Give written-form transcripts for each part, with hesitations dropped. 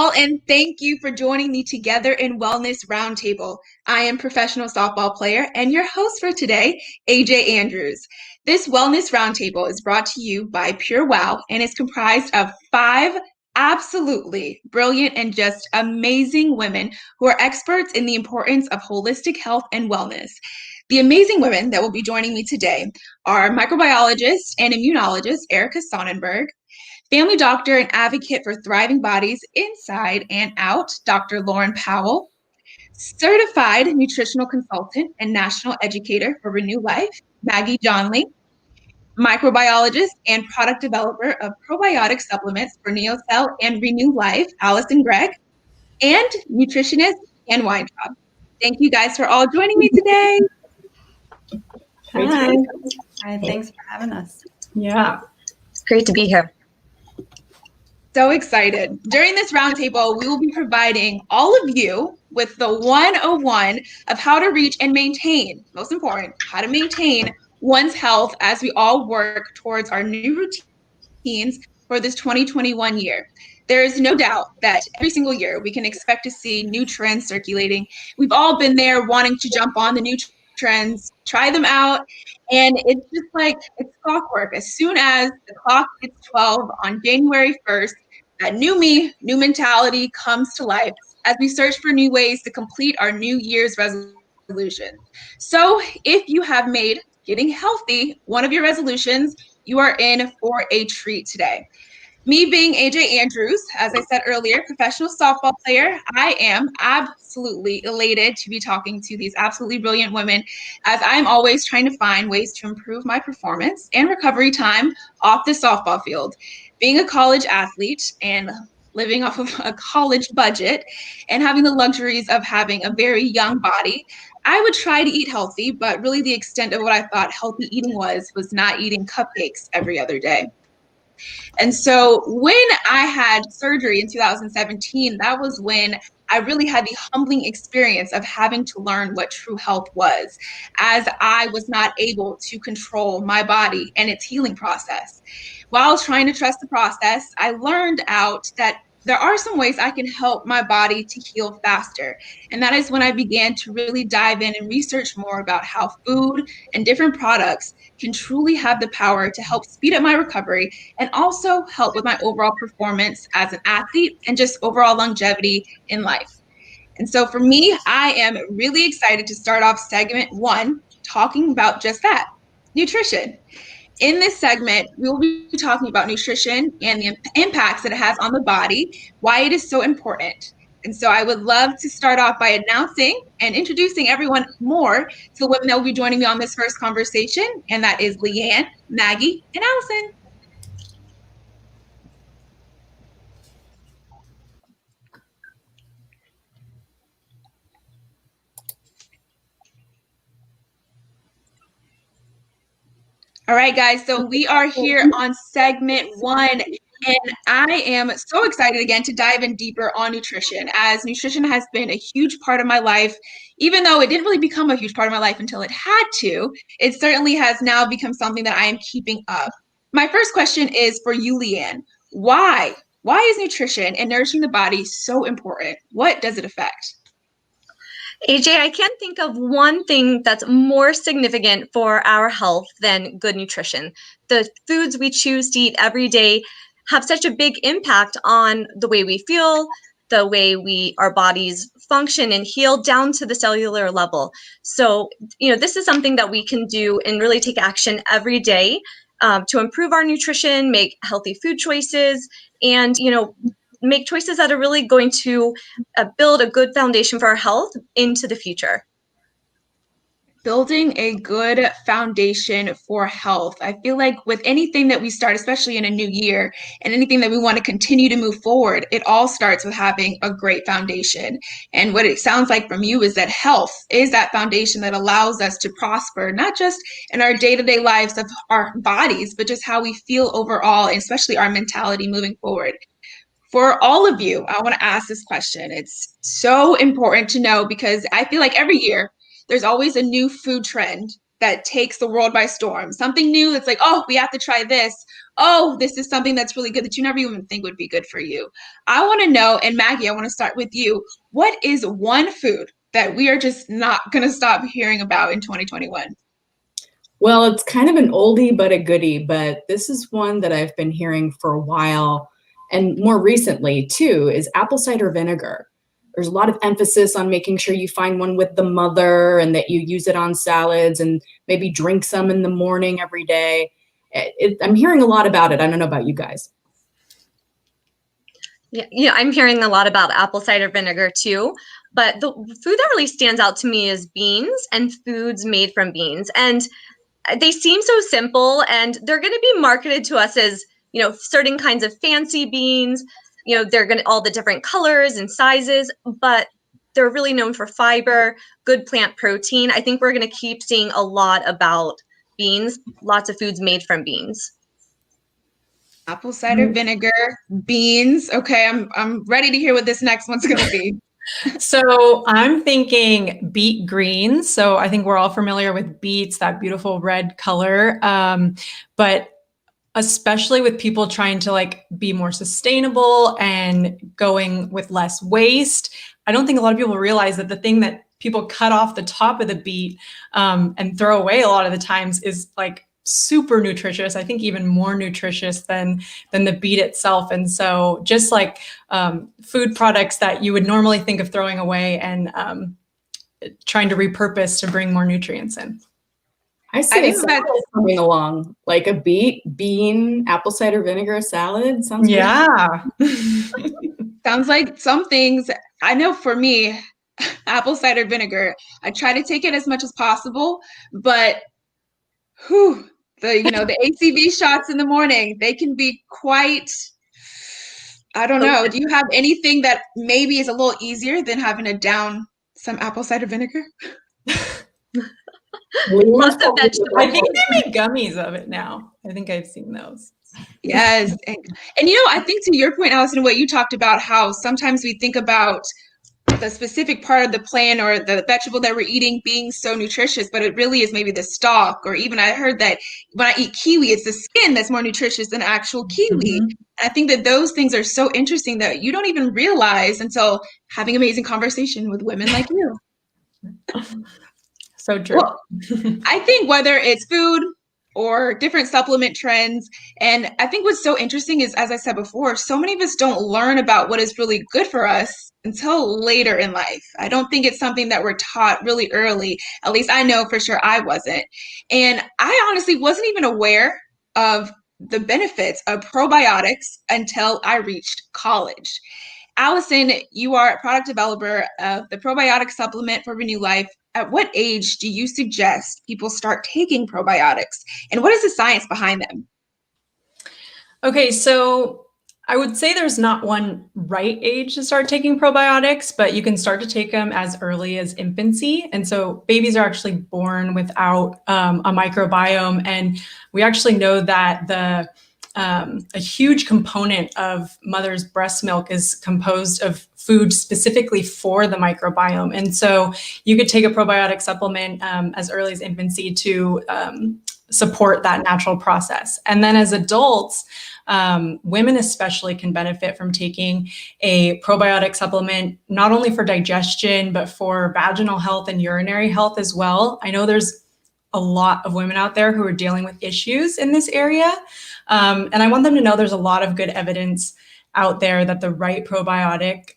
all, and thank you for joining the Together in Wellness Roundtable. I am professional softball player and your host for today, AJ Andrews. This Wellness Roundtable is brought to you by PureWow and is comprised of 5 absolutely brilliant and just amazing women who are experts in the importance of holistic health and wellness. The amazing women that will be joining me today are microbiologist and immunologist Erica Sonnenburg, family doctor and advocate for thriving bodies inside and out, Dr. Lauren Powell, certified nutritional consultant and national educator for Renew Life, Maggie Johnle, microbiologist and product developer of probiotic supplements for NeoCell and Renew Life, Allison Gregg, and nutritionist LeeAnn Weintraub. Thank you guys for all joining me today. Hi. Hi, thanks for having us. Yeah, it's great to be here. So excited. During this roundtable, we will be providing all of you with the 101 of how to reach and maintain, most important, how to maintain one's health as we all work towards our new routines for this 2021 year. There is no doubt that every single year we can expect to see new trends circulating. We've all been there wanting to jump on the new trends, try them out, and it's just like it's clockwork. As soon as the clock hits 12 on January 1st, that new me, new mentality comes to life as we search for new ways to complete our New Year's resolution. So if you have made getting healthy one of your resolutions, you are in for a treat today. Me being AJ Andrews, as I said earlier, professional softball player, I am absolutely elated to be talking to these absolutely brilliant women, as I'm always trying to find ways to improve my performance and recovery time off the softball field. Being a college athlete and living off of a college budget and having the luxuries of having a very young body, I would try to eat healthy, but really the extent of what I thought healthy eating was not eating cupcakes every other day. And so when I had surgery in 2017, that was when I really had the humbling experience of having to learn what true health was, as I was not able to control my body and its healing process. While trying to trust the process, I learned out that there are some ways I can help my body to heal faster. And that is when I began to really dive in and research more about how food and different products can truly have the power to help speed up my recovery and also help with my overall performance as an athlete and just overall longevity in life. And so for me, I am really excited to start off segment 1 talking about just that, nutrition. In this segment, we will be talking about nutrition and the impacts that it has on the body, why it is so important. And so I would love to start off by announcing and introducing everyone more to the women that will be joining me on this first conversation, and that is LeeAnn, Maggie, and Allison. All right, guys, so we are here on segment 1, and I am so excited again to dive in deeper on nutrition, as nutrition has been a huge part of my life. Even though it didn't really become a huge part of my life until it had to, it certainly has now become something that I am keeping up. My first question is for you, LeeAnn. Why? Why is nutrition and nourishing the body so important? What does it affect? AJ, I can't think of one thing that's more significant for our health than good nutrition. The foods we choose to eat every day have such a big impact on the way we feel, the way our bodies function and heal down to the cellular level. So, this is something that we can do and really take action every day to improve our nutrition, make healthy food choices, and, make choices that are really going to build a good foundation for our health into the future. Building a good foundation for health. I feel like with anything that we start, especially in a new year, and anything that we want to continue to move forward, it all starts with having a great foundation. And what it sounds like from you is that health is that foundation that allows us to prosper, not just in our day-to-day lives of our bodies, but just how we feel overall, and especially our mentality moving forward. For all of you, I want to ask this question. It's so important to know because I feel like every year there's always a new food trend that takes the world by storm, something new that's like, oh, we have to try this. Oh, this is something that's really good that you never even think would be good for you. I want to know, and Maggie, I want to start with you. What is one food that we are just not going to stop hearing about in 2021? Well, it's kind of an oldie but a goodie, but this is one that I've been hearing for a while, and more recently too, is apple cider vinegar. There's a lot of emphasis on making sure you find one with the mother and that you use it on salads and maybe drink some in the morning every day. I'm hearing a lot about it. I don't know about you guys. Yeah, I'm hearing a lot about apple cider vinegar too. But the food that really stands out to me is beans and foods made from beans. And they seem so simple, and they're going to be marketed to us as, certain kinds of fancy beans. They're going to all the different colors and sizes, but they're really known for fiber, good plant protein. I think we're going to keep seeing a lot about beans, lots of foods made from beans. Apple cider vinegar, beans. Okay, I'm ready to hear what this next one's going to be. So I'm thinking beet greens. So I think we're all familiar with beets, that beautiful red color. But especially with people trying to be more sustainable and going with less waste, I don't think a lot of people realize that the thing that people cut off the top of the beet and throw away a lot of the times is super nutritious. I think even more nutritious than the beet itself. And so just food products that you would normally think of throwing away and trying to repurpose to bring more nutrients in. I see that's coming along, like a beet, bean, apple cider vinegar salad. Sounds good. Sounds like some things. I know for me, apple cider vinegar, I try to take it as much as possible, but the ACV shots in the morning, they can be quite, I don't know. Do you have anything that maybe is a little easier than having to down some apple cider vinegar? Lots of vegetables. I think they make gummies of it now. I think I've seen those. Yes. And I think to your point, Allison, what you talked about, how sometimes we think about the specific part of the plant or the vegetable that we're eating being so nutritious, but it really is maybe the stalk, or even I heard that when I eat kiwi, it's the skin that's more nutritious than actual kiwi. And I think that those things are so interesting that you don't even realize until having amazing conversation with women like you. So true. Well, I think whether it's food or different supplement trends, and I think what's so interesting is, as I said before, so many of us don't learn about what is really good for us until later in life. I don't think it's something that we're taught really early. At least I know for sure I wasn't. And I honestly wasn't even aware of the benefits of probiotics until I reached college. Allison, you are a product developer of the probiotic supplement for Renew Life. At what age do you suggest people start taking probiotics? And what is the science behind them? Okay, so I would say there's not one right age to start taking probiotics, but you can start to take them as early as infancy. And so babies are actually born without a microbiome. And we actually know that a huge component of mother's breast milk is composed of food specifically for the microbiome. And so you could take a probiotic supplement as early as infancy to support that natural process. And then as adults, women especially can benefit from taking a probiotic supplement, not only for digestion, but for vaginal health and urinary health as well. I know there's a lot of women out there who are dealing with issues in this area. And I want them to know there's a lot of good evidence out there that the right probiotic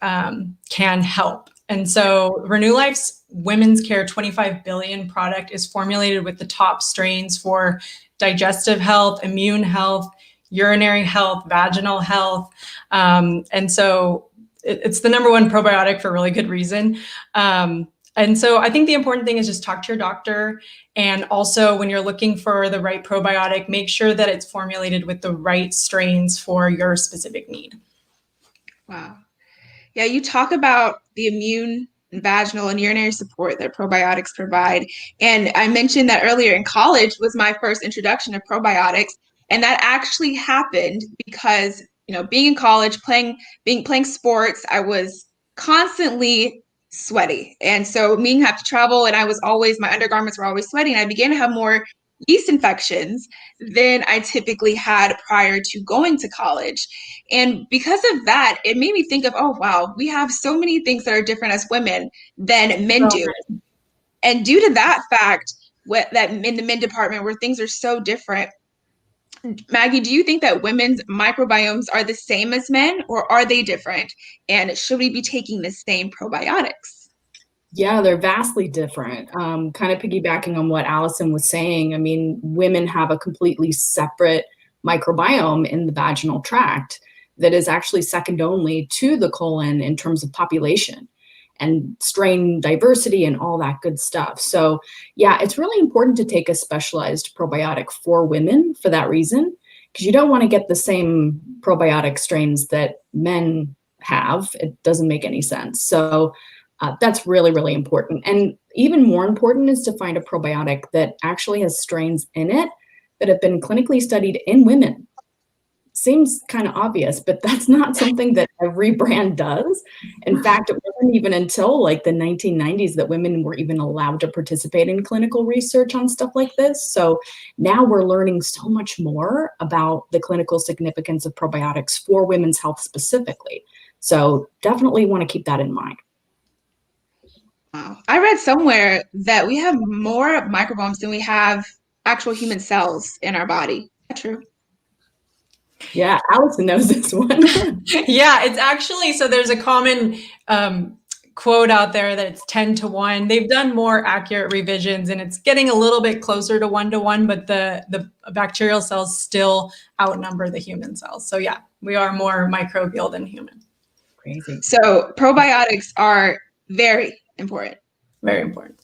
can help. And so Renew Life's Women's Care 25 billion product is formulated with the top strains for digestive health, immune health, urinary health, vaginal health. And so it's the number one probiotic for a really good reason. And so I think the important thing is just talk to your doctor. And also when you're looking for the right probiotic, make sure that it's formulated with the right strains for your specific need. Wow. Yeah, you talk about the immune, vaginal, and urinary support that probiotics provide. And I mentioned that earlier, in college was my first introduction to probiotics. And that actually happened because, being in college, playing sports, I was constantly sweaty. And so me have to travel, and my undergarments were always sweaty, and I began to have more yeast infections than I typically had prior to going to college. And because of that, it made me think of, oh, wow, we have so many things that are different as women than men do. And due to that fact, that in the men department where things are so different, Maggie, do you think that women's microbiomes are the same as men, or are they different? And should we be taking the same probiotics? Yeah, they're vastly different. Kind of piggybacking on what Allison was saying, I mean, women have a completely separate microbiome in the vaginal tract that is actually second only to the colon in terms of population and strain diversity and all that good stuff. So yeah, it's really important to take a specialized probiotic for women for that reason, because you don't want to get the same probiotic strains that men have. It doesn't make any sense. So that's really, really important. And even more important is to find a probiotic that actually has strains in it that have been clinically studied in women. Seems kind of obvious, but that's not something that every brand does. In fact, it wasn't even until like the 1990s that women were even allowed to participate in clinical research on stuff like this. So now we're learning so much more about the clinical significance of probiotics for women's health specifically. So definitely want to keep that in mind. Wow. I read somewhere that we have more microbiomes than we have actual human cells in our body. Is that true? Yeah, Allison knows this one. Yeah, it's actually, so there's a common quote out there that it's 10 to 1. They've done more accurate revisions and it's getting a little bit closer to 1 to 1, but the bacterial cells still outnumber the human cells. So yeah, we are more microbial than human. Crazy. So probiotics are very important. Very important.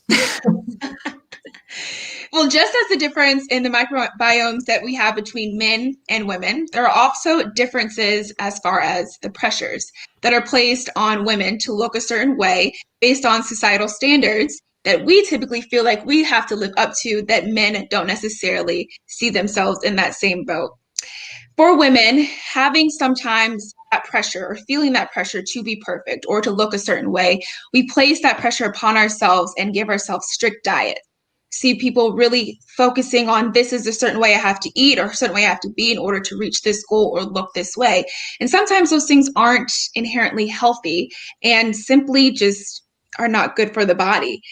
Well, just as the difference in the microbiomes that we have between men and women, there are also differences as far as the pressures that are placed on women to look a certain way based on societal standards that we typically feel like we have to live up to, that men don't necessarily see themselves in that same boat. For women, having sometimes that pressure or feeling that pressure to be perfect or to look a certain way, we place that pressure upon ourselves and give ourselves strict diet. See people really focusing on, this is a certain way I have to eat or a certain way I have to be in order to reach this goal or look this way. And sometimes those things aren't inherently healthy and simply just are not good for the body.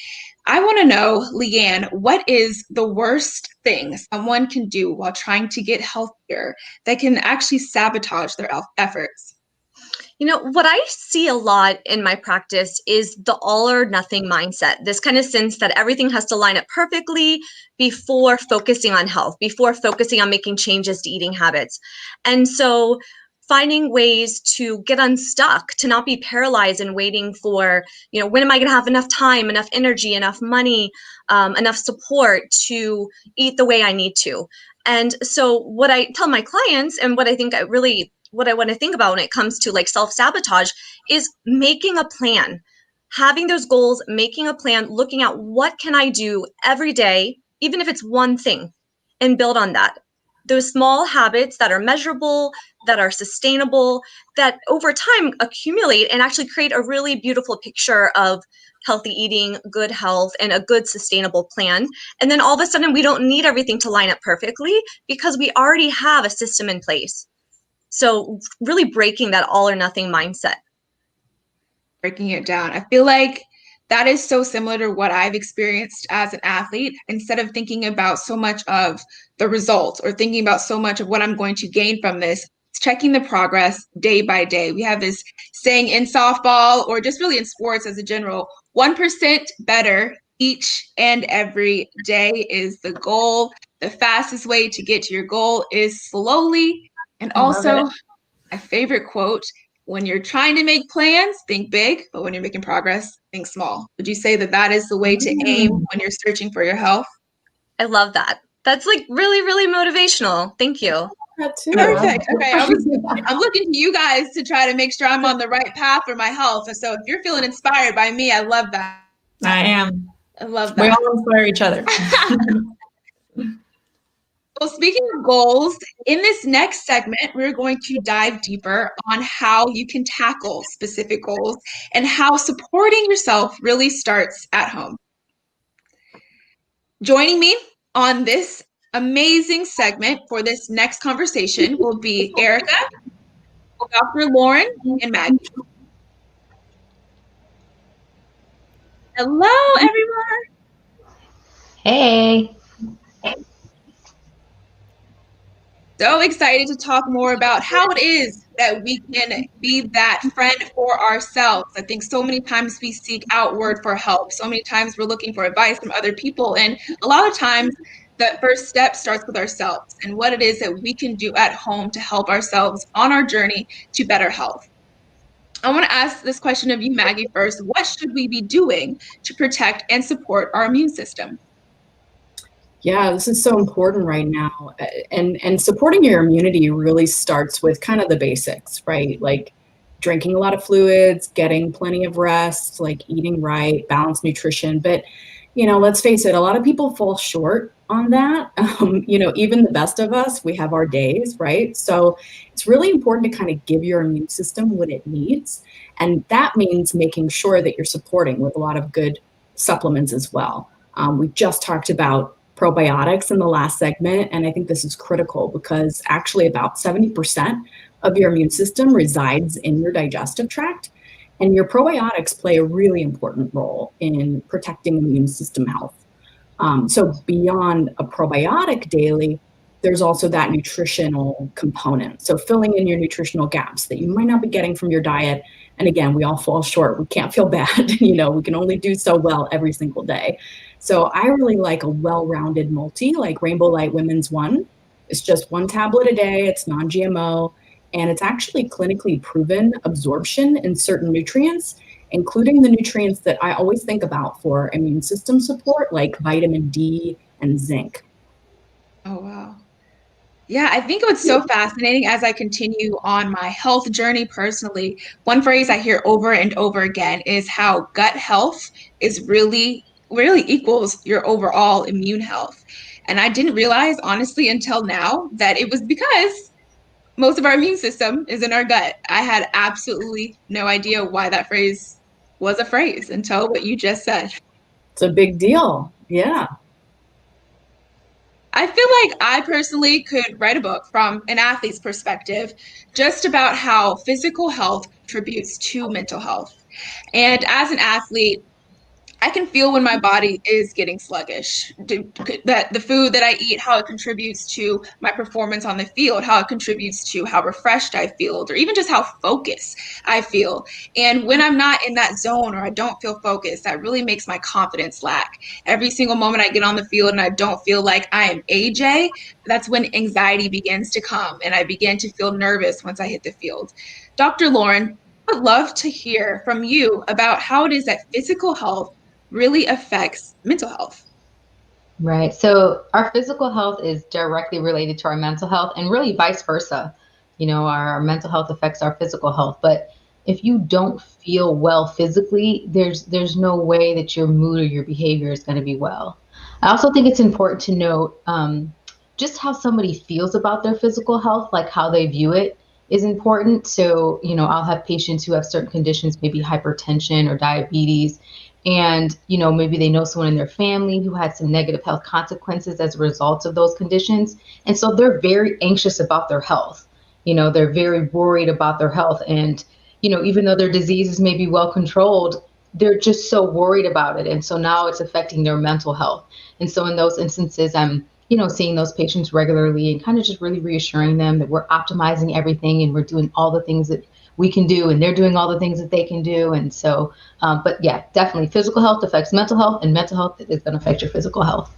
I want to know, LeeAnn, what is the worst thing someone can do while trying to get healthier that can actually sabotage their efforts? You know, what I see a lot in my practice is the all or nothing mindset. This kind of sense that everything has to line up perfectly before focusing on health, before focusing on making changes to eating habits. And so finding ways to get unstuck, to not be paralyzed and waiting for, you know, when am I going to have enough time, enough energy, enough money, enough support to eat the way I need to. And so what I tell my clients, and what I think what I want to think about when it comes to like self-sabotage, is making a plan, having those goals, making a plan, looking at what can I do every day, even if it's one thing, and build on that. Those small habits that are measurable, that are sustainable, that over time accumulate and actually create a really beautiful picture of healthy eating, good health, and a good sustainable plan. And then all of a sudden, we don't need everything to line up perfectly because we already have a system in place. So really breaking that all or nothing mindset. Breaking it down. I feel like that is so similar to what I've experienced as an athlete. Instead of thinking about so much of the results or thinking about so much of what I'm going to gain from this, it's checking the progress day by day. We have this saying in softball, or just really in sports as a general, 1% better each and every day is the goal. The fastest way to get to your goal is slowly. And also, my favorite quote, when you're trying to make plans, think big, but when you're making progress, think small. Would you say that that is the way to aim when you're searching for your health? I love that. That's like really, really motivational. Thank you. That too. Perfect. Okay. I'm looking to you guys to try to make sure I'm on the right path for my health. And so if you're feeling inspired by me, I love that. I am. I love that. We all inspire each other. Well, speaking of goals, in this next segment, we're going to dive deeper on how you can tackle specific goals and how supporting yourself really starts at home. Joining me on this amazing segment for this next conversation will be Erica, Dr. Lauren, and Maggie. Hello, everyone. Hey. So excited to talk more about how it is that we can be that friend for ourselves. I think so many times we seek outward for help. So many times we're looking for advice from other people. And a lot of times that first step starts with ourselves and what it is that we can do at home to help ourselves on our journey to better health. I want to ask this question of you, Maggie, first. What should we be doing to protect and support our immune system? Yeah, this is so important right now. And supporting your immunity really starts with kind of the basics, right? Like drinking a lot of fluids, getting plenty of rest, like eating right, balanced nutrition. But, let's face it, a lot of people fall short on that. Even the best of us, we have our days, right? So it's really important to kind of give your immune system what it needs. And that means making sure that you're supporting with a lot of good supplements as well. We just talked about probiotics in the last segment, and I think this is critical because actually about 70% of your immune system resides in your digestive tract, and your probiotics play a really important role in protecting immune system health. So beyond a probiotic daily, there's also that nutritional component. So filling in your nutritional gaps that you might not be getting from your diet. And again, we all fall short. We can't feel bad. We can only do so well every single day. So I really like a well-rounded multi, like Rainbow Light Women's One. It's just one tablet a day. It's non-GMO, and it's actually clinically proven absorption in certain nutrients, including the nutrients that I always think about for immune system support, like vitamin D and zinc. Oh, wow. Yeah, I think what's so fascinating as I continue on my health journey personally, one phrase I hear over and over again is how gut health is really equals your overall immune health. And I didn't realize, honestly, until now that it was because most of our immune system is in our gut. I had absolutely no idea why that phrase was a phrase until what you just said. It's a big deal. Yeah. I feel like I personally could write a book from an athlete's perspective just about how physical health contributes to mental health. And as an athlete, I can feel when my body is getting sluggish, that the food that I eat, how it contributes to my performance on the field, how it contributes to how refreshed I feel, or even just how focused I feel. And when I'm not in that zone or I don't feel focused, that really makes my confidence lack. Every single moment I get on the field and I don't feel like I am AJ, that's when anxiety begins to come and I begin to feel nervous once I hit the field. Dr. Lauren, I would love to hear from you about how it is that physical health really affects mental health. Right. So our physical health is directly related to our mental health and really vice versa. Our mental health affects our physical health. But if you don't feel well physically, there's no way that your mood or your behavior is going to be well. I also think it's important to note just how somebody feels about their physical health, like how they view it is important. So, I'll have patients who have certain conditions, maybe hypertension or diabetes. And, maybe they know someone in their family who had some negative health consequences as a result of those conditions. And so they're very anxious about their health. They're very worried about their health. And, even though their diseases may be well controlled, they're just so worried about it. And so now it's affecting their mental health. And so in those instances, I'm, seeing those patients regularly and kind of just really reassuring them that we're optimizing everything and we're doing all the things that we can do, and they're doing all the things that they can do. And so, but yeah, definitely physical health affects mental health, and mental health is going to affect your physical health.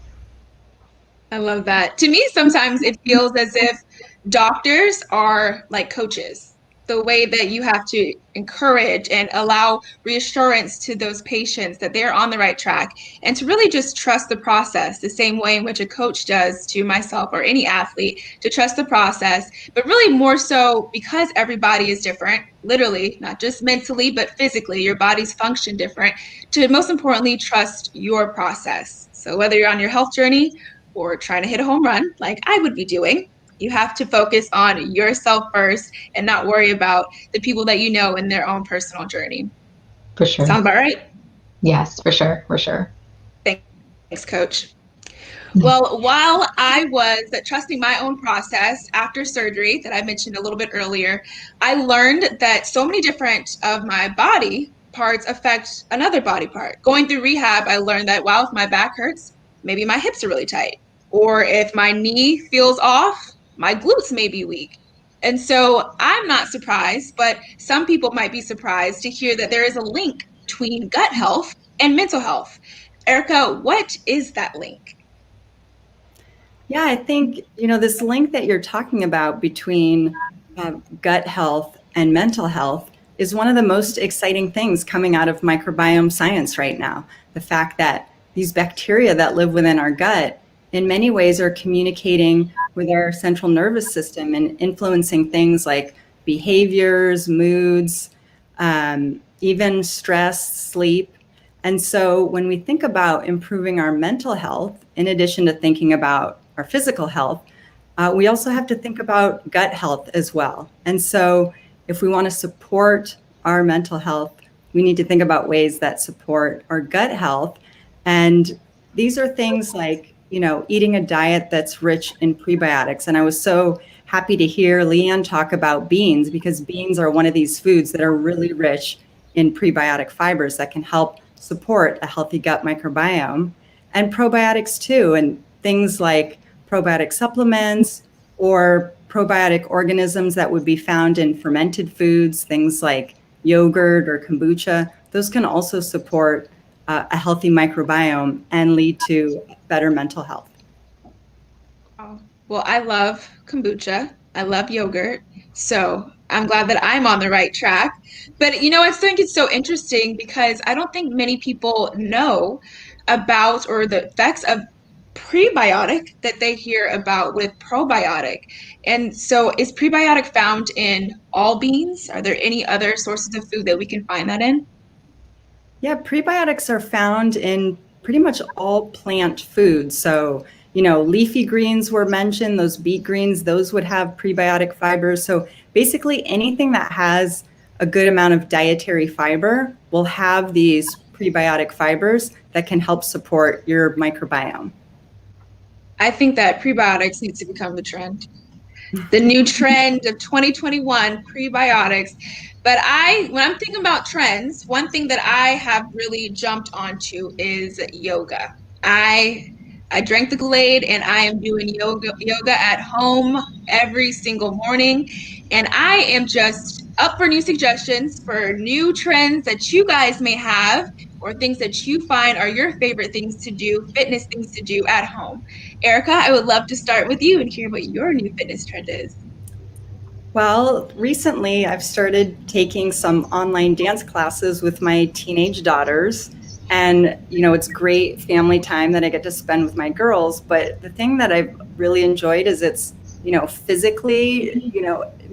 I love that. To me, sometimes it feels as if doctors are like coaches. The way that you have to encourage and allow reassurance to those patients that they're on the right track and to really just trust the process the same way in which a coach does to myself or any athlete, to trust the process, but really more so because everybody is different, literally, not just mentally, but physically, your bodies function different, to most importantly, trust your process. So whether you're on your health journey or trying to hit a home run like I would be doing. You have to focus on yourself first and not worry about the people that you know in their own personal journey. For sure. Sounds about right? Yes, for sure. For sure. Thanks, Coach. Well, while I was trusting my own process after surgery that I mentioned a little bit earlier, I learned that so many different of my body parts affect another body part. Going through rehab, I learned that, wow, if my back hurts, maybe my hips are really tight. Or if my knee feels off, my glutes may be weak. And so I'm not surprised, but some people might be surprised to hear that there is a link between gut health and mental health. Erica, what is that link? Yeah, I think, this link that you're talking about between gut health and mental health is one of the most exciting things coming out of microbiome science right now. The fact that these bacteria that live within our gut in many ways are communicating with our central nervous system and influencing things like behaviors, moods, even stress, sleep. And so when we think about improving our mental health, in addition to thinking about our physical health, we also have to think about gut health as well. And so if we want to support our mental health, we need to think about ways that support our gut health. And these are things like, eating a diet that's rich in prebiotics. And I was so happy to hear LeeAnn talk about beans, because beans are one of these foods that are really rich in prebiotic fibers that can help support a healthy gut microbiome, and probiotics too, and things like probiotic supplements or probiotic organisms that would be found in fermented foods, things like yogurt or kombucha. Those can also support a healthy microbiome and lead to better mental health. Oh, well, I love kombucha. I love yogurt. So I'm glad that I'm on the right track. But, I think it's so interesting because I don't think many people know about or the effects of prebiotic that they hear about with probiotic. And so is prebiotic found in all beans? Are there any other sources of food that we can find that in? Yeah, prebiotics are found in pretty much all plant foods. So, leafy greens were mentioned, those beet greens, those would have prebiotic fibers. So basically anything that has a good amount of dietary fiber will have these prebiotic fibers that can help support your microbiome. I think that prebiotics needs to become the trend. The new trend of 2021, prebiotics. But when I'm thinking about trends, one thing that I have really jumped onto is yoga. I drank the Kool-Aid and I am doing yoga at home every single morning. And I am just up for new suggestions for new trends that you guys may have or things that you find are your favorite things to do, fitness things to do at home. Erica, I would love to start with you and hear what your new fitness trend is. Well, recently I've started taking some online dance classes with my teenage daughters. And, it's great family time that I get to spend with my girls. But the thing that I've really enjoyed is it's, physically,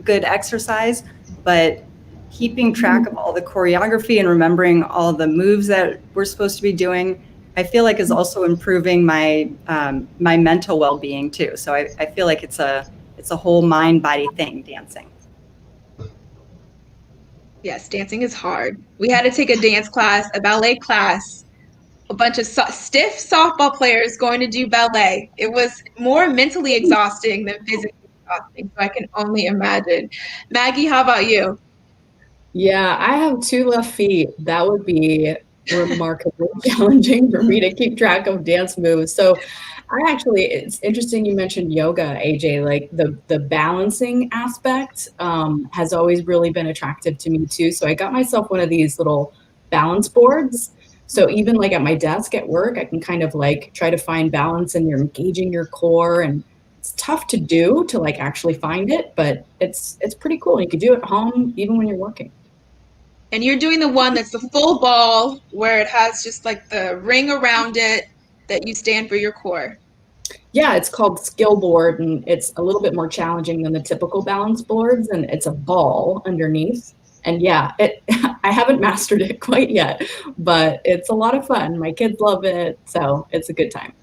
good exercise, but keeping track of all the choreography and remembering all the moves that we're supposed to be doing, I feel like is also improving my my mental well-being too. So I feel like it's a whole mind-body thing, dancing. Yes, dancing is hard. We had to take a dance class, a ballet class, a bunch of stiff softball players going to do ballet. It was more mentally exhausting than physically exhausting, so I can only imagine. Maggie, how about you? Yeah, I have 2 left feet. That would be remarkably challenging for me to keep track of dance moves. So it's interesting you mentioned yoga, AJ. Like the balancing aspect has always really been attractive to me too. So I got myself one of these little balance boards. So even like at my desk at work, I can kind of like try to find balance and you're engaging your core, and it's tough to do to like actually find it, but it's pretty cool. You can do it at home even when you're working. And you're doing the one that's the full ball where it has just like the ring around it that you stand for your core. Yeah, it's called skill board, and it's a little bit more challenging than the typical balance boards, and it's a ball underneath. And yeah, I haven't mastered it quite yet, but it's a lot of fun. My kids love it, so it's a good time.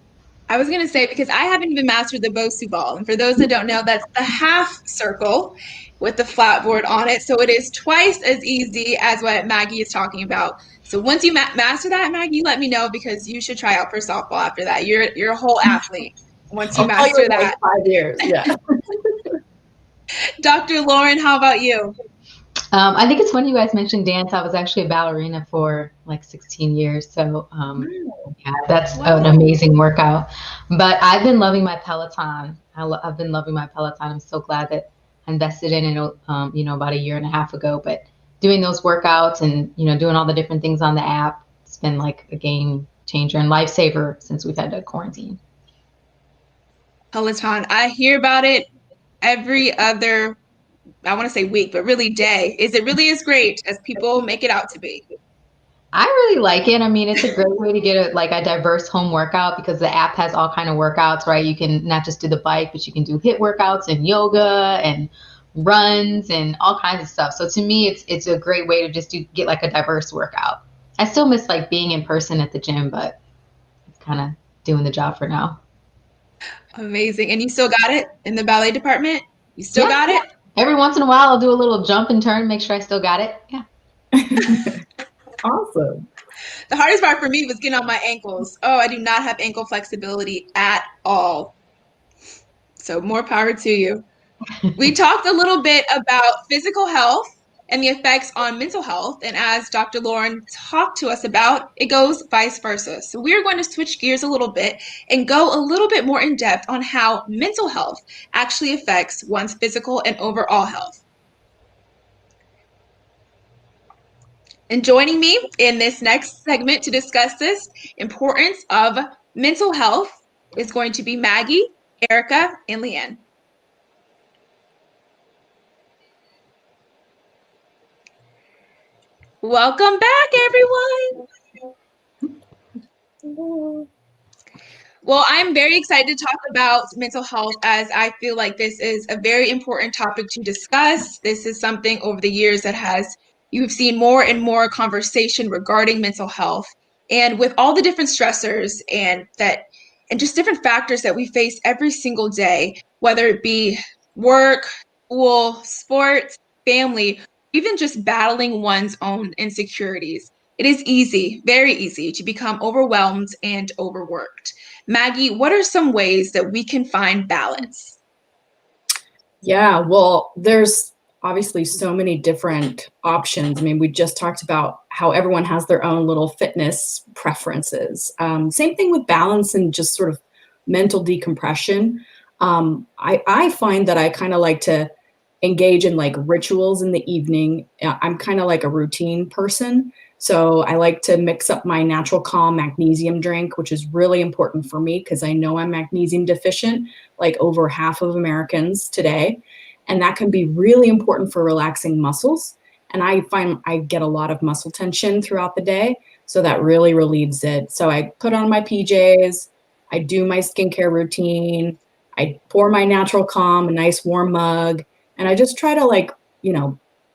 I was going to say, because I haven't even mastered the Bosu ball. And for those that don't know, that's the half circle with the flat board on it. So it is twice as easy as what Maggie is talking about. So once you master that, Maggie, let me know, because you should try out for softball after that. You're a whole athlete once you master that. Like 5 years, yeah. Dr. Lauren, how about you? I think it's funny you guys mentioned dance. I was actually a ballerina for like 16 years. So yeah, that's an amazing workout. But I've been loving my Peloton. I've been loving my Peloton. I'm so glad that I invested in it, about 1.5 years ago. But doing those workouts and, doing all the different things on the app, it's been like a game changer and lifesaver since we've had to quarantine. Peloton. I hear about it every other, I want to say week, but really day. Is it really as great as people make it out to be? I really like it. I mean, it's a great way to get a diverse home workout, because the app has all kind of workouts, right? You can not just do the bike, but you can do HIIT workouts and yoga and runs and all kinds of stuff. So to me, it's a great way to just get like a diverse workout. I still miss like being in person at the gym, but it's kind of doing the job for now. Amazing. And you still got it in the ballet department? You still got it? Every once in a while, I'll do a little jump and turn, make sure I still got it. Yeah. Awesome. The hardest part for me was getting on my ankles. Oh, I do not have ankle flexibility at all. So more power to you. We talked a little bit about physical health and the effects on mental health. And as Dr. Lauren talked to us about, it goes vice versa. So we're going to switch gears a little bit and go a little bit more in depth on how mental health actually affects one's physical and overall health. And joining me in this next segment to discuss this importance of mental health is going to be Maggie, Erica, and LeeAnn. Welcome back, everyone. Well, I'm very excited to talk about mental health, as I feel like this is a very important topic to discuss. This is something over the years that you've seen more and more conversation regarding mental health. And with all the different stressors and just different factors that we face every single day, whether it be work, school, sports, family, even just battling one's own insecurities, it is easy, very easy, to become overwhelmed and overworked. Maggie, what are some ways that we can find balance? Yeah, well, there's obviously so many different options. I mean, we just talked about how everyone has their own little fitness preferences. Same thing with balance and just sort of mental decompression. I find that I kind of like to engage in like rituals in the evening. I'm kind of like a routine person. So I like to mix up my Natural Calm magnesium drink, which is really important for me because I know I'm magnesium deficient, like over half of Americans today. And that can be really important for relaxing muscles. And I find I get a lot of muscle tension throughout the day. So that really relieves it. So I put on my PJs, I do my skincare routine, I pour my Natural Calm, a nice warm mug, and I just try to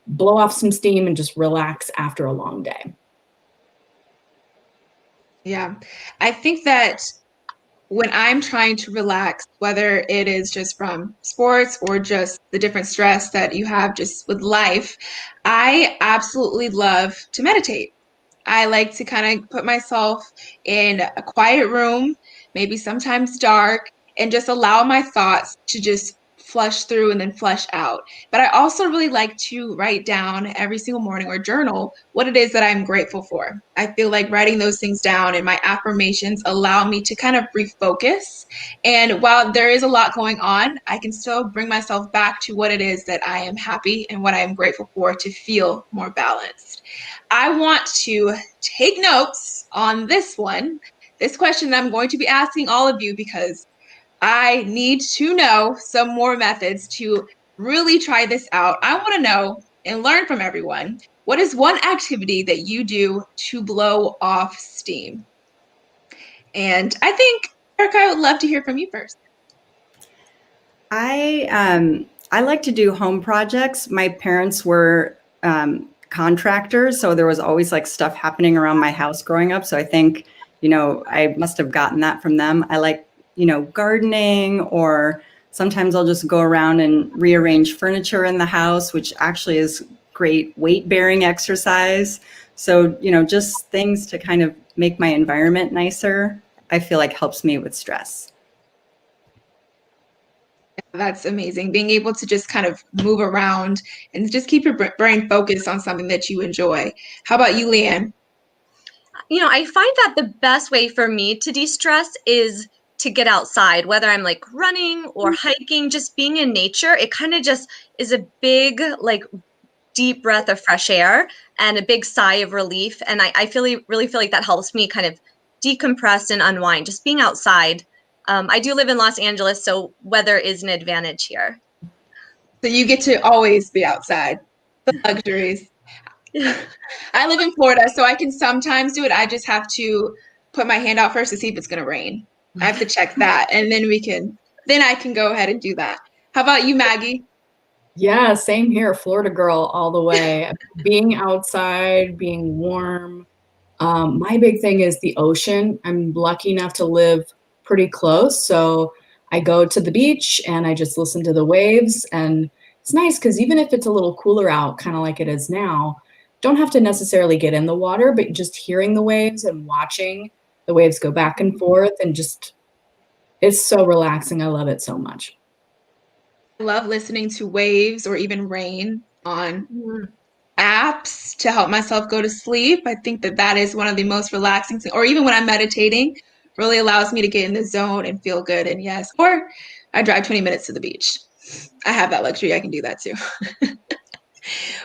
blow off some steam and just relax after a long day. Yeah, I think that when I'm trying to relax, whether it is just from sports or just the different stress that you have just with life, I absolutely love to meditate. I like to kind of put myself in a quiet room, maybe sometimes dark, and just allow my thoughts to just flush through and then flush out. But I also really like to write down every single morning or journal what it is that I'm grateful for. I feel like writing those things down and my affirmations allow me to kind of refocus. And while there is a lot going on, I can still bring myself back to what it is that I am happy and what I am grateful for to feel more balanced. I want to take notes on this question that I'm going to be asking all of you, because I need to know some more methods to really try this out. I want to know and learn from everyone. What is one activity that you do to blow off steam? And I think, Erica, I would love to hear from you first. I like to do home projects. My parents were contractors, so there was always like stuff happening around my house growing up. So I think, I must have gotten that from them. I like gardening, or sometimes I'll just go around and rearrange furniture in the house, which actually is great weight bearing exercise. So, just things to kind of make my environment nicer, I feel like helps me with stress. That's amazing. Being able to just kind of move around and just keep your brain focused on something that you enjoy. How about you, LeeAnn? I find that the best way for me to de-stress is to get outside, whether I'm like running or hiking, just being in nature. It kind of just is a big, like, deep breath of fresh air and a big sigh of relief. And I really feel like that helps me kind of decompress and unwind, just being outside. I do live in Los Angeles, so weather is an advantage here. So you get to always be outside, the luxuries. I live in Florida, so I can sometimes do it. I just have to put my hand out first to see if it's going to rain. I have to check that, and then I can go ahead and do that. How about you, Maggie? Yeah, same here. Florida girl all the way. Being outside, being warm. My big thing is the ocean. I'm lucky enough to live pretty close, so I go to the beach and I just listen to the waves. And it's nice because even if it's a little cooler out, kind of like it is now, don't have to necessarily get in the water, but just hearing the waves and watching the waves go back and forth, and just, it's so relaxing. I love it so much. I love listening to waves or even rain on apps to help myself go to sleep. I think that is one of the most relaxing things, or even when I'm meditating, really allows me to get in the zone and feel good. And yes, or I drive 20 minutes to the beach. I have that luxury. I can do that too.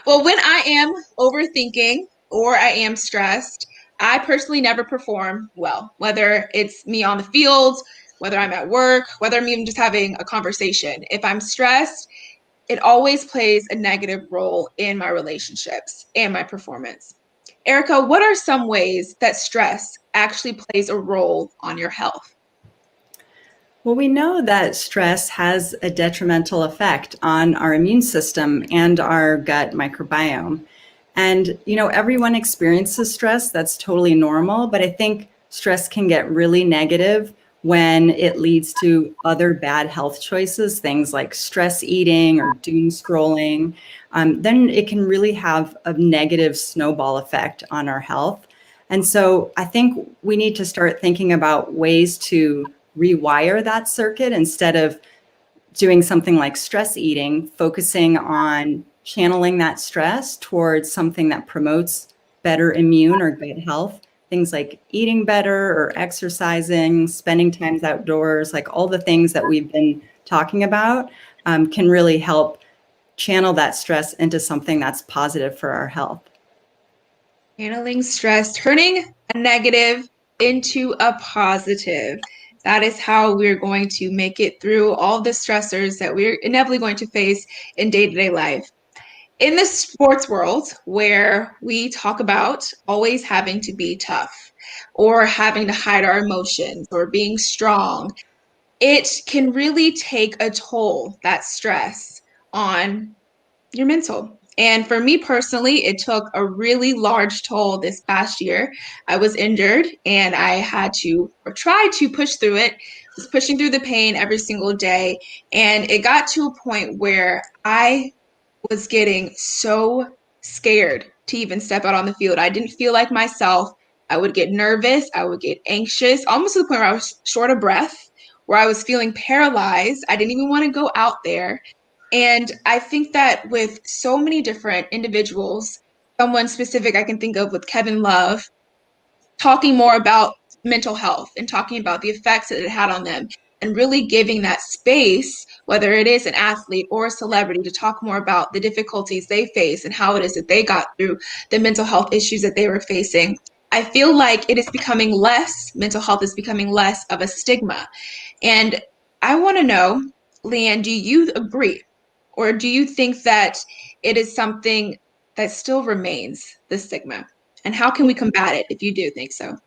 Well, when I am overthinking or I am stressed, I personally never perform well, whether it's me on the field, whether I'm at work, whether I'm even just having a conversation. If I'm stressed, it always plays a negative role in my relationships and my performance. Erica, what are some ways that stress actually plays a role on your health? Well, we know that stress has a detrimental effect on our immune system and our gut microbiome. And, everyone experiences stress. That's totally normal. But I think stress can get really negative when it leads to other bad health choices, things like stress eating or doom scrolling. Then it can really have a negative snowball effect on our health. And so I think we need to start thinking about ways to rewire that circuit instead of doing something like stress eating, focusing on channeling that stress towards something that promotes better immune or gut health. Things like eating better or exercising, spending time outdoors, like all the things that we've been talking about can really help channel that stress into something that's positive for our health. Handling stress, turning a negative into a positive. That is how we're going to make it through all the stressors that we're inevitably going to face in day-to-day life. In the sports world, where we talk about always having to be tough or having to hide our emotions or being strong, it can really take a toll, that stress, on your mental. And for me personally, it took a really large toll this past year. I was injured and I had to, or tried to push through it, was pushing through the pain every single day. And it got to a point where I was getting so scared to even step out on the field. I didn't feel like myself. I would get nervous. I would get anxious, almost to the point where I was short of breath, where I was feeling paralyzed. I didn't even want to go out there. And I think that with so many different individuals, someone specific I can think of with Kevin Love, talking more about mental health and talking about the effects that it had on them, and really giving that space, whether it is an athlete or a celebrity, to talk more about the difficulties they face and how it is that they got through the mental health issues that they were facing. I feel like mental health is becoming less of a stigma. And I want to know, LeeAnn, do you agree? Or do you think that it is something that still remains the stigma? And how can we combat it if you do think so?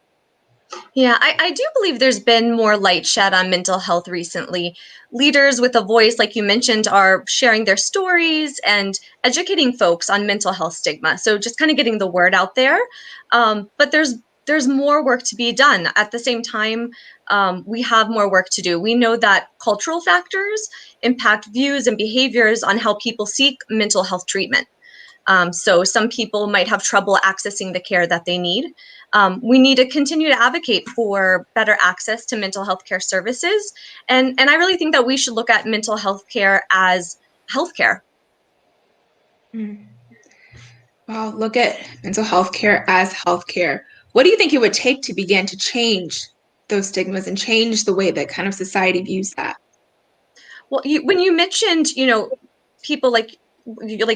Yeah, I do believe there's been more light shed on mental health recently. Leaders with a voice, like you mentioned, are sharing their stories and educating folks on mental health stigma. So just kind of getting the word out there. But there's there's more work to be done. At the same time, we have more work to do. We know that cultural factors impact views and behaviors on how people seek mental health treatment. So some people might have trouble accessing the care that they need. We need to continue to advocate for better access to mental health care services. And I really think that we should look at mental health care as healthcare. Well, look at mental health care as healthcare. What do you think it would take to begin to change those stigmas and change the way that kind of society views that? Well, when you mentioned, people like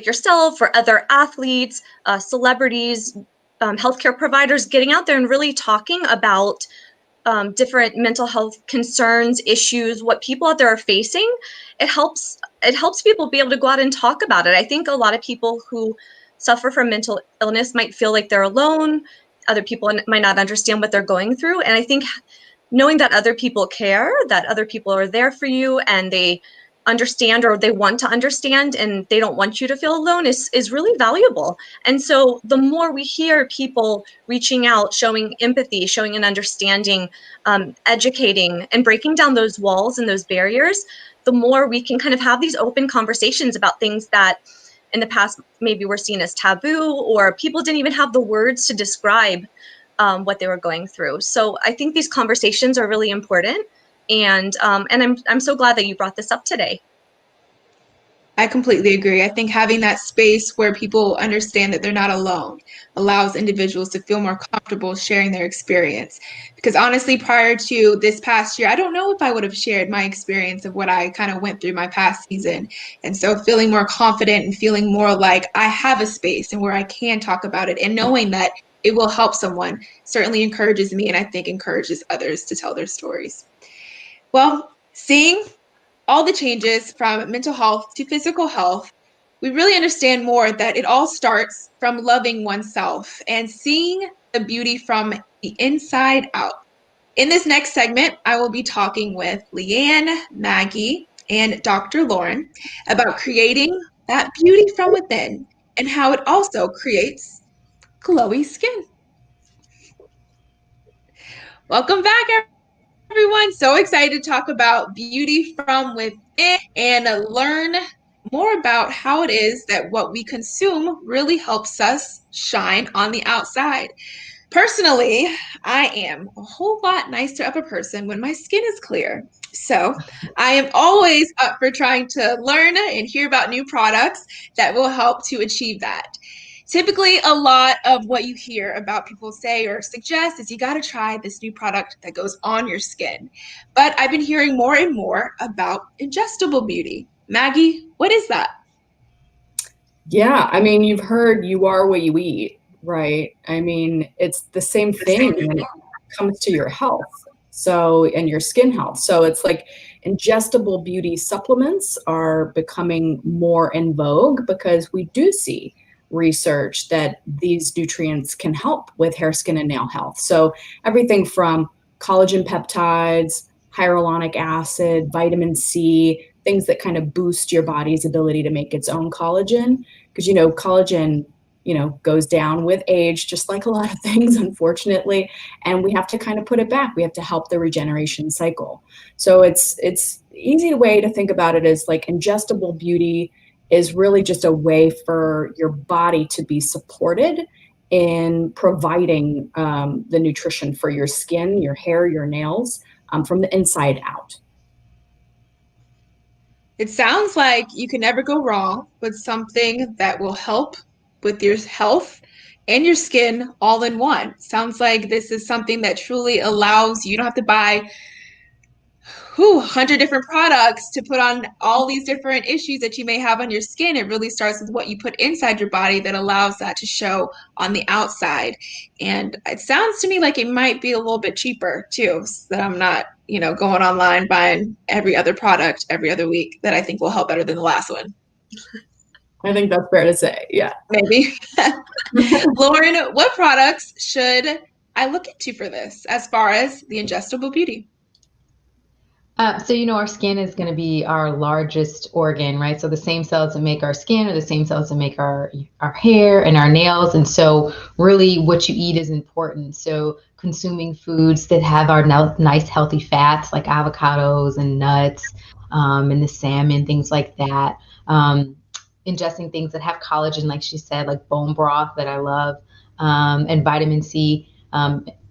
yourself or other athletes, celebrities, healthcare providers getting out there and really talking about different mental health concerns, issues, what people out there are facing, it helps people be able to go out and talk about it. I think a lot of people who suffer from mental illness might feel like they're alone. Other people might not understand what they're going through. And I think knowing that other people care, that other people are there for you and they understand or they want to understand and they don't want you to feel alone is really valuable. And so the more we hear people reaching out, showing empathy, showing an understanding, educating and breaking down those walls and those barriers, the more we can kind of have these open conversations about things that in the past maybe were seen as taboo or people didn't even have the words to describe what they were going through. So I think these conversations are really important. And I'm so glad that you brought this up today. I completely agree. I think having that space where people understand that they're not alone allows individuals to feel more comfortable sharing their experience. Because honestly, prior to this past year, I don't know if I would have shared my experience of what I kind of went through my past season. And so feeling more confident and feeling more like I have a space and where I can talk about it and knowing that it will help someone certainly encourages me and I think encourages others to tell their stories. Well, seeing all the changes from mental health to physical health, we really understand more that it all starts from loving oneself and seeing the beauty from the inside out. In this next segment, I will be talking with LeeAnn, Maggie, and Dr. Lauren about creating that beauty from within and how it also creates glowy skin. Welcome back, everyone. So excited to talk about beauty from within and learn more about how it is that what we consume really helps us shine on the outside. Personally, I am a whole lot nicer of a person when my skin is clear. So I am always up for trying to learn and hear about new products that will help to achieve that. Typically, a lot of what you hear about people say or suggest is you got to try this new product that goes on your skin. But I've been hearing more and more about ingestible beauty. Maggie, what is that? Yeah, I mean, you've heard you are what you eat, right? I mean, it's the same thing when it comes to your health. So, and your skin health. So it's like ingestible beauty supplements are becoming more in vogue because we do see research that these nutrients can help with hair, skin, and nail health. So everything from collagen peptides, hyaluronic acid, vitamin C, things that kind of boost your body's ability to make its own collagen. Because, collagen, goes down with age, just like a lot of things, unfortunately. And we have to kind of put it back. We have to help the regeneration cycle. So it's easy way to think about it as like ingestible beauty is really just a way for your body to be supported in providing the nutrition for your skin, your hair, your nails from the inside out. It sounds like you can never go wrong with something that will help with your health and your skin all in one. Sounds like this is something that truly allows you don't have to buy 100 different products to put on all these different issues that you may have on your skin. It really starts with what you put inside your body that allows that to show on the outside. And it sounds to me like it might be a little bit cheaper too, so that I'm not, going online buying every other product every other week that I think will help better than the last one. I think that's fair to say. Yeah. Maybe. Lauren, what products should I look into for this as far as the ingestible beauty? So, our skin is going to be our largest organ, right? So the same cells that make our skin are the same cells that make our hair and our nails. And so really what you eat is important. So consuming foods that have our nice healthy fats like avocados and nuts, and the salmon, things like that. Ingesting things that have collagen, like she said, like bone broth that I love, and vitamin C.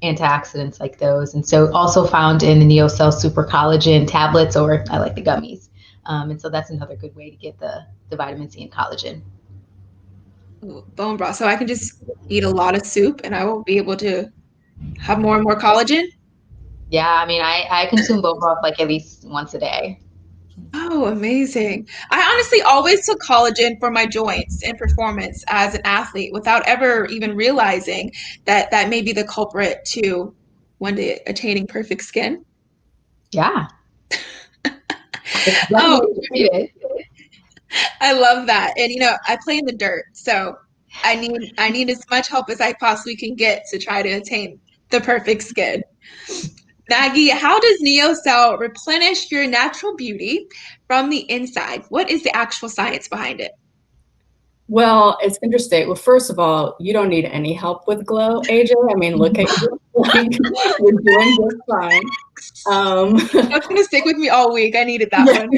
Antioxidants like those. And so also found in the NeoCell Super Collagen tablets, or I like the gummies. And so that's another good way to get the vitamin C and collagen. Ooh, bone broth. So I can just eat a lot of soup and I will be able to have more and more collagen? Yeah, I mean, I consume bone broth like at least once a day. Oh, amazing. I honestly always took collagen for my joints and performance as an athlete without ever even realizing that that may be the culprit to one day attaining perfect skin. Yeah. Oh, It. I love that. And I play in the dirt, so I need as much help as I possibly can get to try to attain the perfect skin. Maggie, how does NeoCell replenish your natural beauty from the inside? What is the actual science behind it? Well, it's interesting. Well, first of all, you don't need any help with glow, AJ. I mean, look at you. Like, you're doing just fine. That's going to stick with me all week. I needed that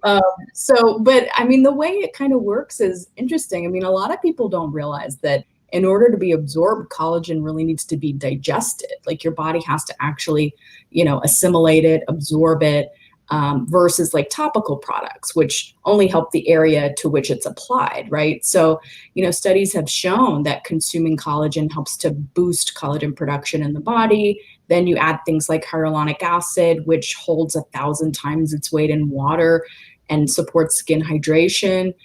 one. But I mean, the way it kind of works is interesting. I mean, a lot of people don't realize that in order to be absorbed, collagen really needs to be digested. Like your body has to actually, assimilate it, absorb it, versus like topical products, which only help the area to which it's applied, right? So, studies have shown that consuming collagen helps to boost collagen production in the body. Then you add things like hyaluronic acid, which holds 1,000 times its weight in water and supports skin hydration.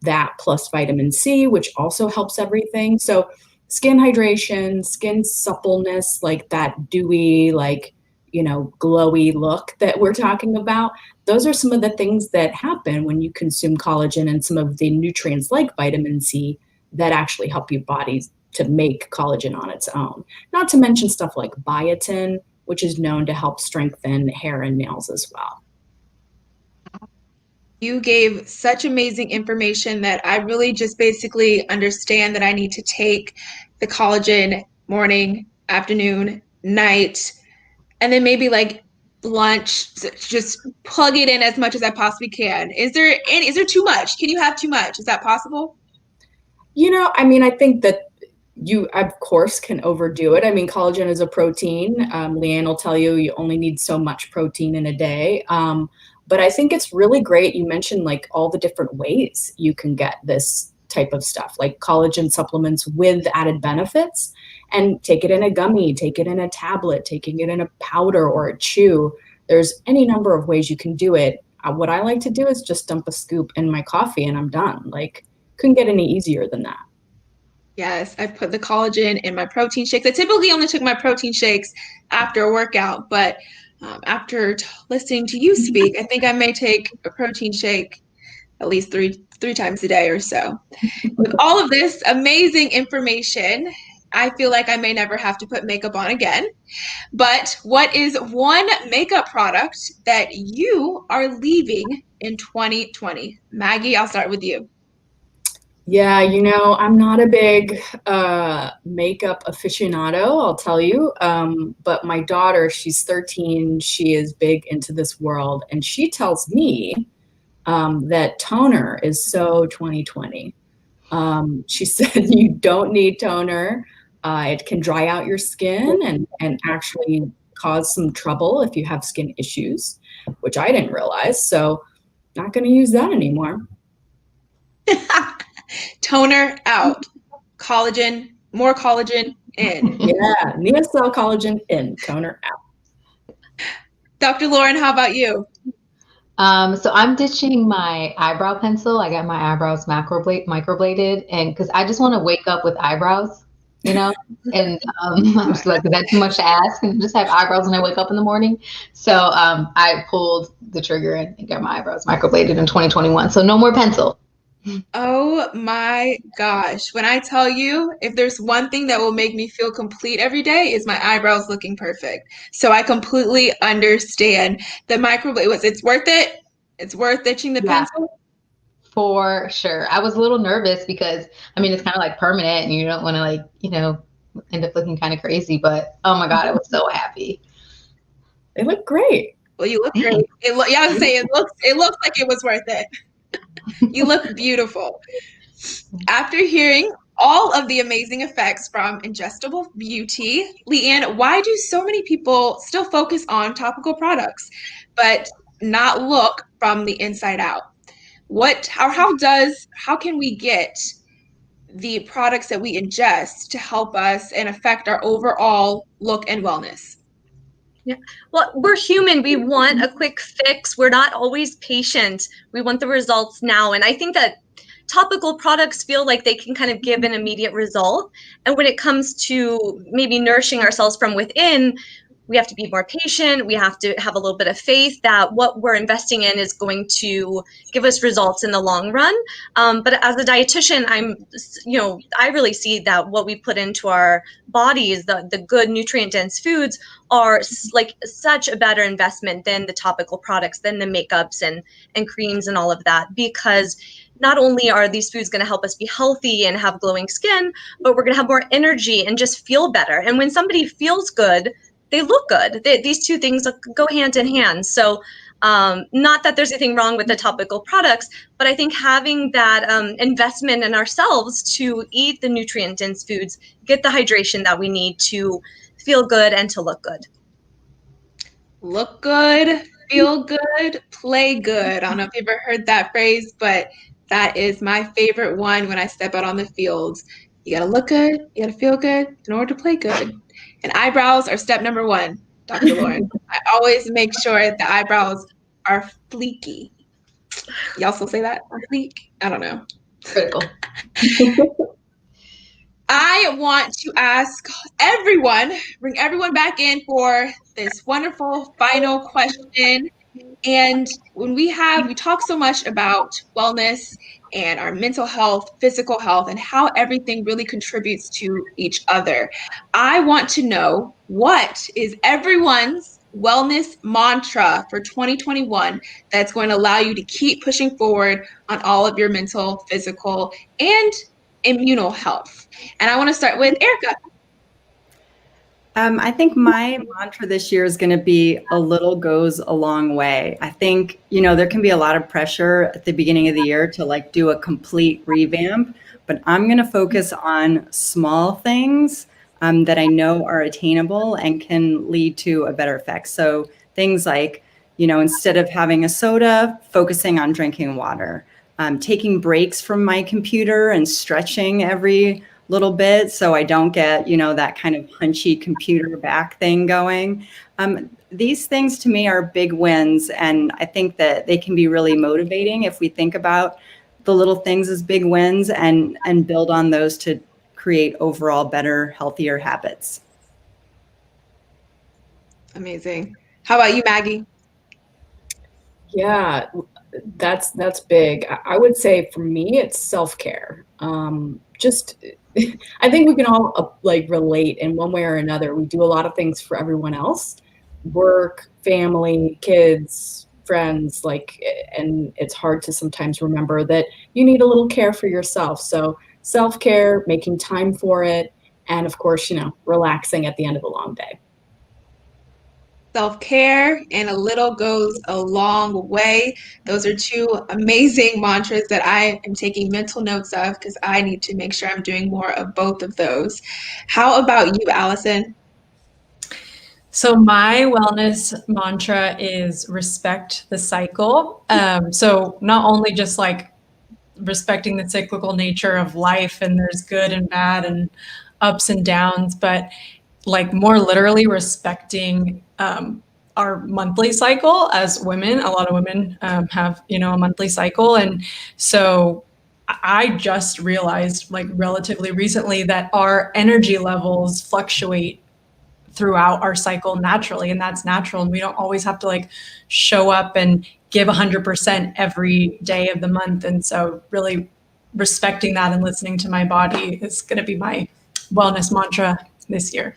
That plus vitamin C, which also helps everything. So skin hydration, skin suppleness, like that dewy, like, glowy look that we're talking about. Those are some of the things that happen when you consume collagen and some of the nutrients like vitamin C that actually help your body to make collagen on its own. Not to mention stuff like biotin, which is known to help strengthen hair and nails as well. You gave such amazing information that I really just basically understand that I need to take the collagen morning, afternoon, night, and then maybe like lunch, just plug it in as much as I possibly can. Is there too much? Can you have too much? Is that possible? I mean, I think that you, of course, can overdo it. I mean, collagen is a protein. LeeAnn will tell you only need so much protein in a day. But I think it's really great. You mentioned like all the different ways you can get this type of stuff, like collagen supplements with added benefits, and take it in a gummy, take it in a tablet, taking it in a powder or a chew. There's any number of ways you can do it. What I like to do is just dump a scoop in my coffee and I'm done. Like, couldn't get any easier than that. Yes, I put the collagen in my protein shakes. I typically only took my protein shakes after a workout, but after listening to you speak, I think I may take a protein shake at least three times a day or so. With all of this amazing information, I feel like I may never have to put makeup on again. But what is one makeup product that you are leaving in 2020? Maggie, I'll start with you. Yeah, I'm not a big makeup aficionado, I'll tell you. But my daughter, she's 13, she is big into this world. And she tells me that toner is so 2020. She said you don't need toner. It can dry out your skin and actually cause some trouble if you have skin issues, which I didn't realize. So not going to use that anymore. Toner out, collagen, more collagen in. Yeah, NeoCell collagen in, toner out. Dr. Lauren, how about you? So I'm ditching my eyebrow pencil. I got my eyebrows microbladed, and because I just want to wake up with eyebrows, and I'm just like, is that too much to ask? And just have eyebrows when I wake up in the morning. So I pulled the trigger and got my eyebrows microbladed in 2021. So no more pencil. Oh my gosh. When I tell you, if there's one thing that will make me feel complete every day is my eyebrows looking perfect. So I completely understand the microblade. It's worth it. It's worth itching the Yeah, pencil. for sure. I was a little nervous because, I mean, it's kind of like permanent and you don't want to like, end up looking kind of crazy, but oh my God, I was so happy. They look great. Well, you look Thanks. great. Yeah, I would say it looks like it was worth it. You look beautiful. After hearing all of the amazing effects from ingestible beauty, LeeAnn, why do so many people still focus on topical products, but not look from the inside out? How can we get the products that we ingest to help us and affect our overall look and wellness? Yeah. Well, we're human. We want a quick fix. We're not always patient. We want the results now. And I think that topical products feel like they can kind of give an immediate result. And when it comes to maybe nourishing ourselves from within, we have to be more patient. We have to have a little bit of faith that what we're investing in is going to give us results in the long run. But as a dietitian, I really see that what we put into our bodies, the good nutrient dense foods, are like such a better investment than the topical products, than the makeups and creams and all of that, because not only are these foods going to help us be healthy and have glowing skin, but we're going to have more energy and just feel better. And when somebody feels good, they look good. These two things go hand in hand. So not that there's anything wrong with the topical products, but I think having that investment in ourselves to eat the nutrient-dense foods, get the hydration that we need to feel good and to look good. Look good, feel good, play good. I don't know if you've ever heard that phrase, but that is my favorite one when I step out on the field. You gotta look good, you gotta feel good in order to play good. And eyebrows are step number one, Dr. Lauren. I always make sure the eyebrows are fleeky. You also say that? On fleek? I don't know. Critical. I want to bring everyone back in for this wonderful final question. And when we talk so much about wellness and our mental health, physical health, and how everything really contributes to each other. I want to know, what is everyone's wellness mantra for 2021 that's going to allow you to keep pushing forward on all of your mental, physical, and immunal health? And I want to start with Erica. I think my mantra this year is going to be a little goes a long way. I think, there can be a lot of pressure at the beginning of the year to like do a complete revamp, but I'm going to focus on small things that I know are attainable and can lead to a better effect. So things like, instead of having a soda, focusing on drinking water, taking breaks from my computer and stretching every little bit so I don't get, that kind of hunchy computer back thing going. These things to me are big wins, and I think that they can be really motivating if we think about the little things as big wins and build on those to create overall better, healthier habits. Amazing. How about you, Maggie? Yeah, that's big. I would say for me, it's self-care. I think we can all relate in one way or another. We do a lot of things for everyone else, work, family, kids, friends, and it's hard to sometimes remember that you need a little care for yourself. So self-care, making time for it, and of course, relaxing at the end of a long day. Self-care and a little goes a long way. Those are two amazing mantras that I am taking mental notes of, because I need to make sure I'm doing more of both of those. How about you, Allison? So my wellness mantra is respect the cycle. So not only just respecting the cyclical nature of life, and there's good and bad and ups and downs, but more literally respecting our monthly cycle as women. A lot of women have, a monthly cycle. And so I just realized relatively recently that our energy levels fluctuate throughout our cycle naturally, and that's natural. And we don't always have to show up and give 100% every day of the month. And so really respecting that and listening to my body is going to be my wellness mantra this year.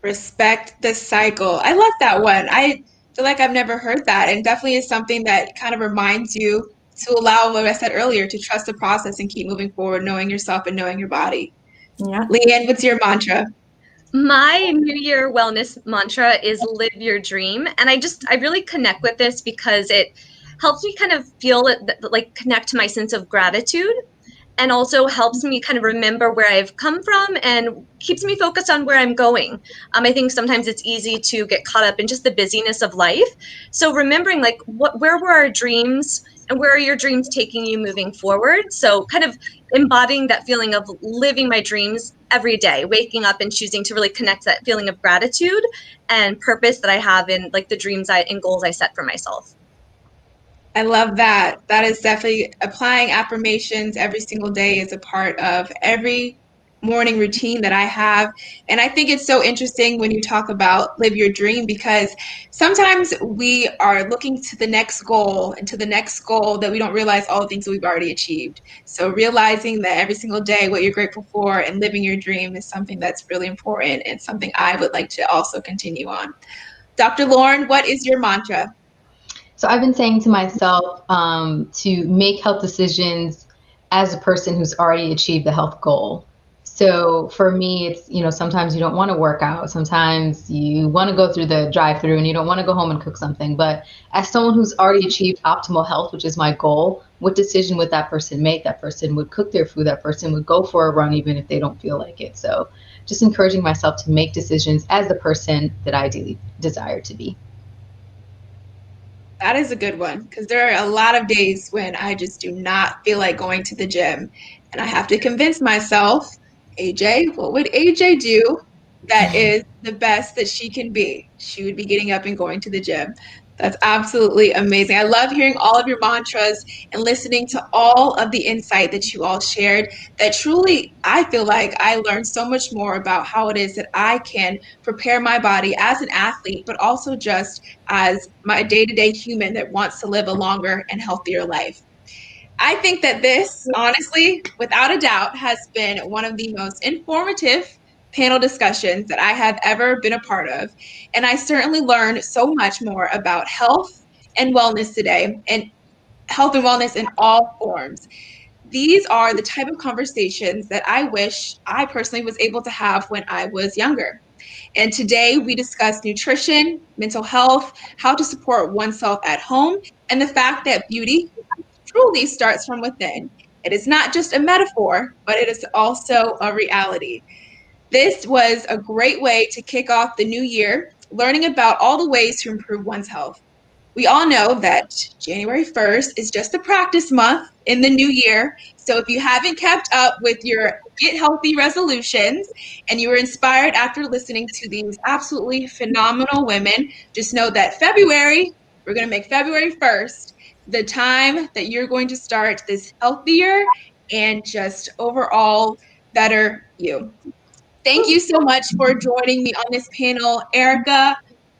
Respect the cycle. I love that one. I feel like I've never heard that, and definitely is something that kind of reminds you to allow what I said earlier, to trust the process and keep moving forward, knowing yourself and knowing your body. Yeah. LeeAnn, what's your mantra? My New Year wellness mantra is live your dream. And I really connect with this because it helps me kind of feel it, like connect to my sense of gratitude, and also helps me kind of remember where I've come from and keeps me focused on where I'm going. I think sometimes it's easy to get caught up in just the busyness of life. So remembering like where were our dreams and where are your dreams taking you moving forward? So kind of embodying that feeling of living my dreams every day, waking up and choosing to really connect that feeling of gratitude and purpose that I have in like the dreams and goals I set for myself. I love that. That is definitely applying affirmations every single day is a part of every morning routine that I have. And I think it's so interesting when you talk about live your dream, because sometimes we are looking to the next goal and to the next goal that we don't realize all the things that we've already achieved. So realizing that every single day what you're grateful for and living your dream is something that's really important and something I would like to also continue on. Dr. Lauren, what is your mantra? So I've been saying to myself to make health decisions as a person who's already achieved the health goal. So for me, it's, sometimes you don't want to work out. Sometimes you want to go through the drive-through and you don't want to go home and cook something. But as someone who's already achieved optimal health, which is my goal, what decision would that person make? That person would cook their food. That person would go for a run even if they don't feel like it. So just encouraging myself to make decisions as the person that I ideally desire to be. That is a good one, because there are a lot of days when I just do not feel like going to the gym. And I have to convince myself, AJ, what would AJ do that is the best that she can be? She would be getting up and going to the gym. That's absolutely amazing. I love hearing all of your mantras and listening to all of the insight that you all shared. That truly, I feel like I learned so much more about how it is that I can prepare my body as an athlete, but also just as my day-to-day human that wants to live a longer and healthier life. I think that this, honestly, without a doubt, has been one of the most informative panel discussions that I have ever been a part of. And I certainly learned so much more about health and wellness today, and health and wellness in all forms. These are the type of conversations that I wish I personally was able to have when I was younger. And today we discuss nutrition, mental health, how to support oneself at home, and the fact that beauty truly starts from within. It is not just a metaphor, but it is also a reality. This was a great way to kick off the new year, learning about all the ways to improve one's health. We all know that January 1st is just a practice month in the new year. So if you haven't kept up with your Get Healthy resolutions and you were inspired after listening to these absolutely phenomenal women, just know that February, we're going to make February 1st the time that you're going to start this healthier and just overall better you. Thank you so much for joining me on this panel, Erica,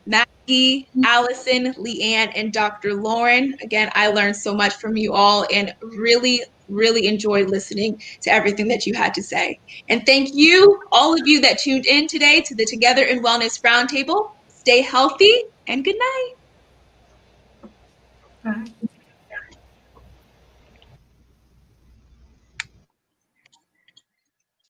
Maggie, Allison, LeeAnn, and Dr. Lauren. Again, I learned so much from you all and really enjoyed listening to everything that you had to say. And thank you, all of you that tuned in today to the Together in Wellness Roundtable. Stay healthy and good night. Bye.